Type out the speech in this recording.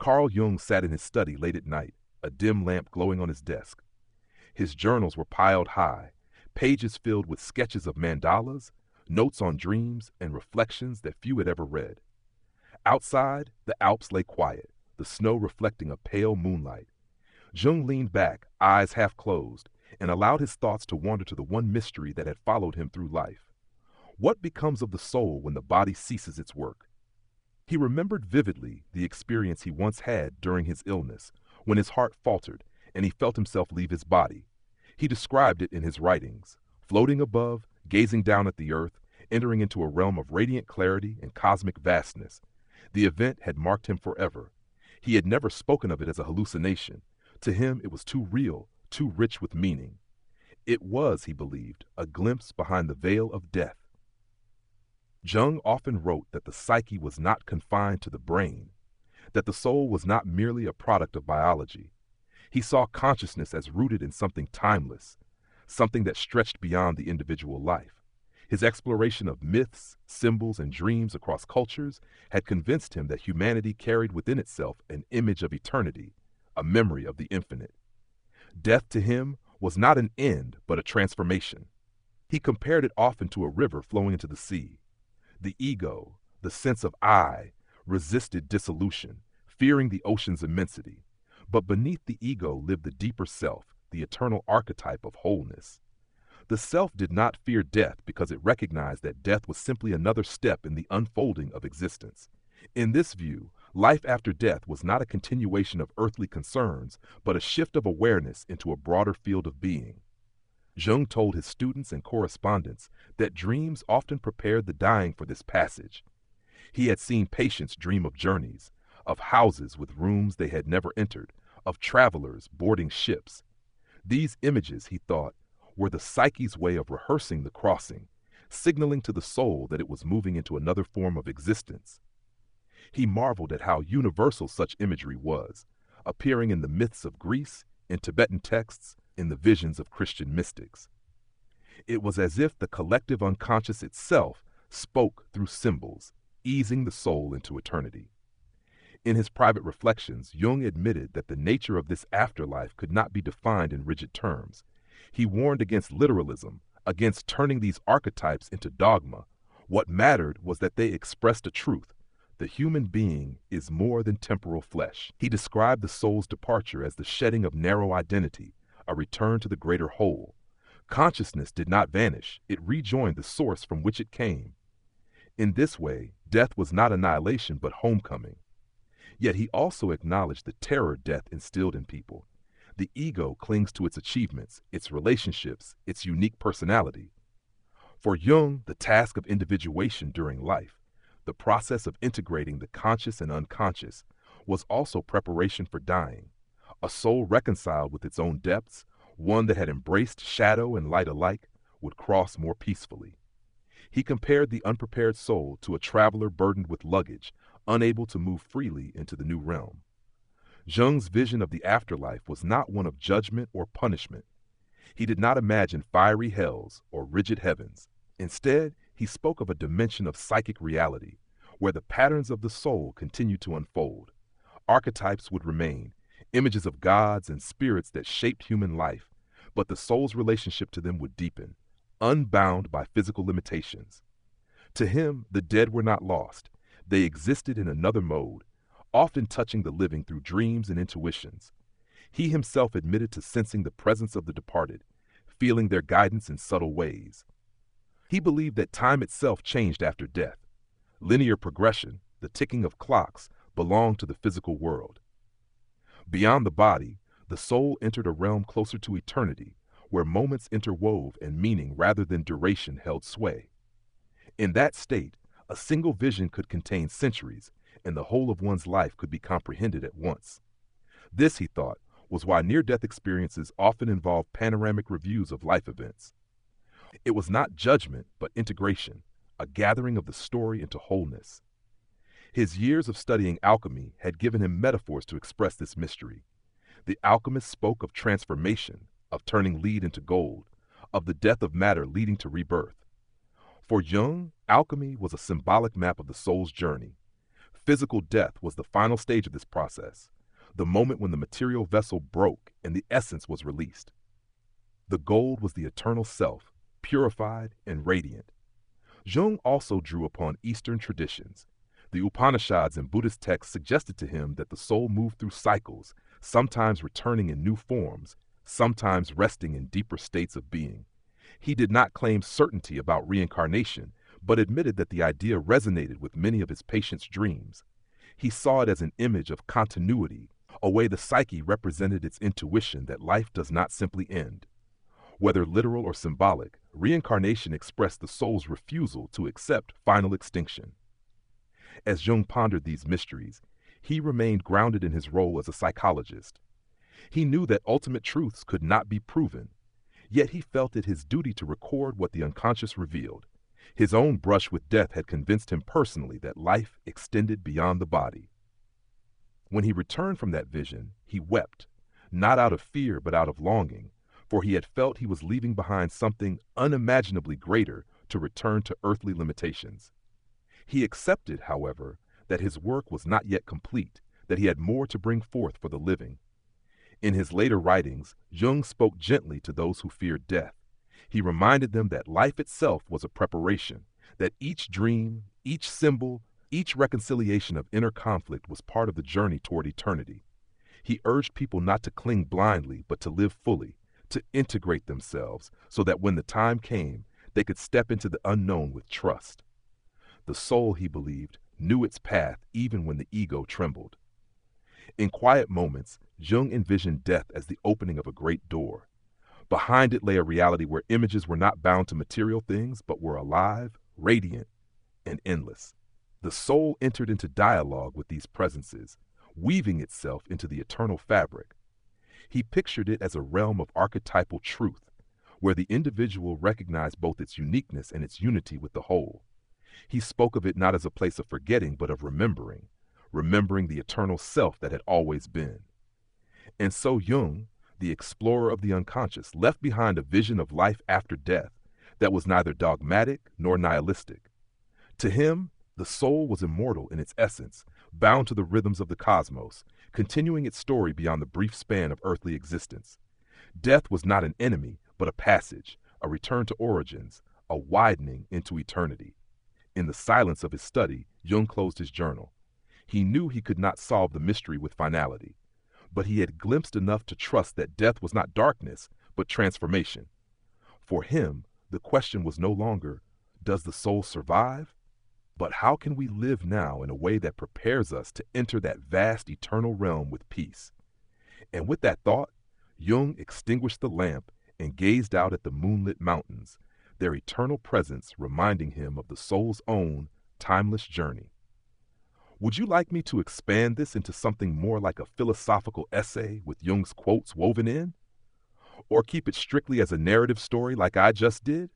Carl Jung sat in his study late at night, a dim lamp glowing on his desk. His journals were piled high, pages filled with sketches of mandalas, notes on dreams, and reflections that few had ever read. Outside, the Alps lay quiet, the snow reflecting a pale moonlight. Jung leaned back, eyes half closed, and allowed his thoughts to wander to the one mystery that had followed him through life. What becomes of the soul when the body ceases its work? He remembered vividly the experience he once had during his illness, when his heart faltered and he felt himself leave his body. He described it in his writings, floating above, gazing down at the earth, entering into a realm of radiant clarity and cosmic vastness. The event had marked him forever. He had never spoken of it as a hallucination. To him, it was too real, too rich with meaning. It was, he believed, a glimpse behind the veil of death. Jung often wrote that the psyche was not confined to the brain, that the soul was not merely a product of biology. He saw consciousness as rooted in something timeless, something that stretched beyond the individual life. His exploration of myths, symbols, and dreams across cultures had convinced him that humanity carried within itself an image of eternity, a memory of the infinite. Death to him was not an end, but a transformation. He compared it often to a river flowing into the sea. The ego, the sense of I, resisted dissolution, fearing the ocean's immensity. But beneath the ego lived the deeper self, the eternal archetype of wholeness. The self did not fear death because it recognized that death was simply another step in the unfolding of existence. In this view, life after death was not a continuation of earthly concerns, but a shift of awareness into a broader field of being. Jung told his students and correspondents that dreams often prepared the dying for this passage. He had seen patients dream of journeys, of houses with rooms they had never entered, of travelers boarding ships. These images, he thought, were the psyche's way of rehearsing the crossing, signaling to the soul that it was moving into another form of existence. He marveled at how universal such imagery was, appearing in the myths of Greece, in Tibetan texts, in the visions of Christian mystics. It was as if the collective unconscious itself spoke through symbols, easing the soul into eternity. In his private reflections, Jung admitted that the nature of this afterlife could not be defined in rigid terms. He warned against literalism, against turning these archetypes into dogma. What mattered was that they expressed a truth. The human being is more than temporal flesh. He described the soul's departure as the shedding of narrow identity, a return to the greater whole. Consciousness did not vanish. It rejoined the source from which it came. In this way, death was not annihilation but homecoming. Yet he also acknowledged the terror death instilled in people. The ego clings to its achievements, its relationships, its unique personality. For Jung, the task of individuation during life, the process of integrating the conscious and unconscious, was also preparation for dying. A soul reconciled with its own depths, one that had embraced shadow and light alike, would cross more peacefully. He compared the unprepared soul to a traveler burdened with luggage, unable to move freely into the new realm. Jung's vision of the afterlife was not one of judgment or punishment. He did not imagine fiery hells or rigid heavens. Instead, he spoke of a dimension of psychic reality, where the patterns of the soul continued to unfold. Archetypes would remain, images of gods and spirits that shaped human life, but the soul's relationship to them would deepen, unbound by physical limitations. To him, the dead were not lost. They existed in another mode, often touching the living through dreams and intuitions. He himself admitted to sensing the presence of the departed, feeling their guidance in subtle ways. He believed that time itself changed after death. Linear progression, the ticking of clocks, belonged to the physical world. Beyond the body, the soul entered a realm closer to eternity, where moments interwove and meaning rather than duration held sway. In that state, a single vision could contain centuries, and the whole of one's life could be comprehended at once. This, he thought, was why near-death experiences often involved panoramic reviews of life events. It was not judgment, but integration, a gathering of the story into wholeness. His years of studying alchemy had given him metaphors to express this mystery. The alchemist spoke of transformation, of turning lead into gold, of the death of matter leading to rebirth. For Jung, alchemy was a symbolic map of the soul's journey. Physical death was the final stage of this process, the moment when the material vessel broke and the essence was released. The gold was the eternal self, purified and radiant. Jung also drew upon Eastern traditions. The Upanishads and Buddhist texts suggested to him that the soul moved through cycles, sometimes returning in new forms, sometimes resting in deeper states of being. He did not claim certainty about reincarnation, but admitted that the idea resonated with many of his patients' dreams. He saw it as an image of continuity, a way the psyche represented its intuition that life does not simply end. Whether literal or symbolic, reincarnation expressed the soul's refusal to accept final extinction. As Jung pondered these mysteries, he remained grounded in his role as a psychologist. He knew that ultimate truths could not be proven, yet he felt it his duty to record what the unconscious revealed. His own brush with death had convinced him personally that life extended beyond the body. When he returned from that vision, he wept, not out of fear but out of longing, for he had felt he was leaving behind something unimaginably greater to return to earthly limitations. He accepted, however, that his work was not yet complete, that he had more to bring forth for the living. In his later writings, Jung spoke gently to those who feared death. He reminded them that life itself was a preparation, that each dream, each symbol, each reconciliation of inner conflict was part of the journey toward eternity. He urged people not to cling blindly, but to live fully, to integrate themselves so that when the time came, they could step into the unknown with trust. The soul, he believed, knew its path even when the ego trembled. In quiet moments, Jung envisioned death as the opening of a great door. Behind it lay a reality where images were not bound to material things, but were alive, radiant, and endless. The soul entered into dialogue with these presences, weaving itself into the eternal fabric. He pictured it as a realm of archetypal truth, where the individual recognized both its uniqueness and its unity with the whole. He spoke of it not as a place of forgetting, but of remembering the eternal self that had always been. And so Jung, the explorer of the unconscious, left behind a vision of life after death that was neither dogmatic nor nihilistic. To him, the soul was immortal in its essence, bound to the rhythms of the cosmos, continuing its story beyond the brief span of earthly existence. Death was not an enemy, but a passage, a return to origins, a widening into eternity. In the silence of his study, Jung closed his journal. He knew he could not solve the mystery with finality, but he had glimpsed enough to trust that death was not darkness, but transformation. For him, the question was no longer, does the soul survive? But how can we live now in a way that prepares us to enter that vast eternal realm with peace? And with that thought, Jung extinguished the lamp and gazed out at the moonlit mountains, their eternal presence reminding him of the soul's own timeless journey. Would you like me to expand this into something more like a philosophical essay with Jung's quotes woven in? Or keep it strictly as a narrative story like I just did?